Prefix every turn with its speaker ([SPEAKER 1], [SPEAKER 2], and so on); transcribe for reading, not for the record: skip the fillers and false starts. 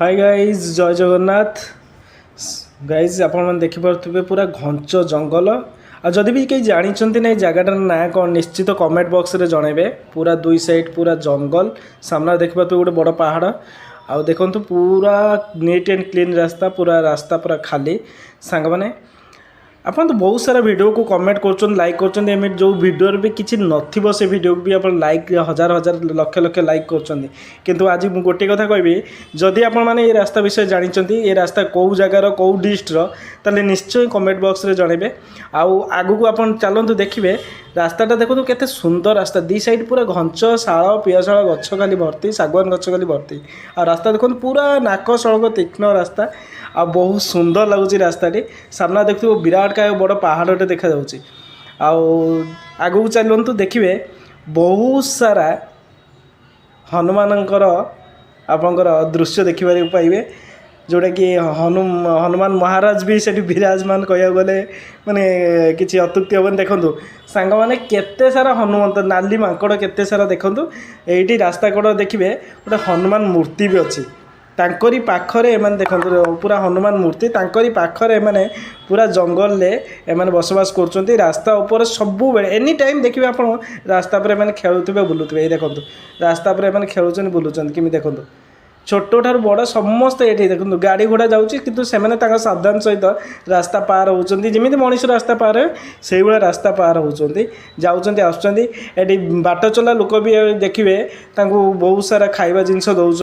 [SPEAKER 1] Hi guys जय Jagannath guys आपण देखिपे पूरा घंच जंगल आ जदि भी कहीं जानते ना जगटार ना कौन निश्चित कमेंट बॉक्स रे जनइबे। पूरा दुई साइड पूरा जंगल सामना देखिपे गोटे बड़ पहाड़ आउ देखु पूरा नीट एंड क्लीन रास्ता पूरा खाली सांग माने आपन तो बहुत सारा वीडियो को कमेंट कर लाइक कर जो वीडियो भी किसी नथिबो से वीडियो भी आप लाइक हजार हजार लक्ष लक्ष लाइक कर किंतु आज मुझे गोटे कथा कहबी जदि आपण माने ये रास्ता विषय जानते ये रास्ता कौ जगार कौ डिस्ट्रिक्टर ताले निश्चय कमेंट बॉक्स रे जनइबे। आउ आगु को आपण चलतु देखिए रास्ताटा देखो केते सुंदर रास्ता दी साइड पूरा घंच शाल पियाशाल गछ खाली भर्ती सागवान गछ खाली भर्ती आ रास्ता देखो पूरा नाक सड़क तीक्ष्ण रास्ता आ बहुत सुंदर लगुच रास्ताटी सामना देखो विराट काय बड़ पहाड़टे देखा आगू चलतु देखिए बहुत सारा हनुमानकर आपंकर दृश्य देखिबार पाइबे जोटा कि हनुमान महाराज भी से विराजमान कह गले माने किसी अत्युक्ति हेन देखूँ सांग मैंने केते सारा हनुमंत नाली माकड़ केते सारा देखूँ ये रास्ता कड़ देखिए गोटे हनुमान मूर्ति भी अच्छी तांकरी पाखरे एमाने देखो पूरा हनुमान मूर्ति तांकरी पाखरे एमाने पूरा जंगल ले एमाने बसवास करछन्ती रास्ता ऊपर सबु बेले एनी टाइम देखिए आप रास्ता पर एमाने खेलुथिबे बुलुथिबे। देखो रास्ता पर एमाने खेलुछन बुलुछन किमि देखो छोट ठार बड़ समस्त ये देखो गाड़ी घोड़ा जाऊँगी किंतु सेमाने तांका सावधान सहित रास्ता पार होउछन्ती जमिति मनुष्य रास्ता पार से भाया रास्ता पार होउछन्ती जाउछन्ती आसुछन्ती एटी बाट चला लोक भी देखिए बहुत सारा खाइबा जिनस दौर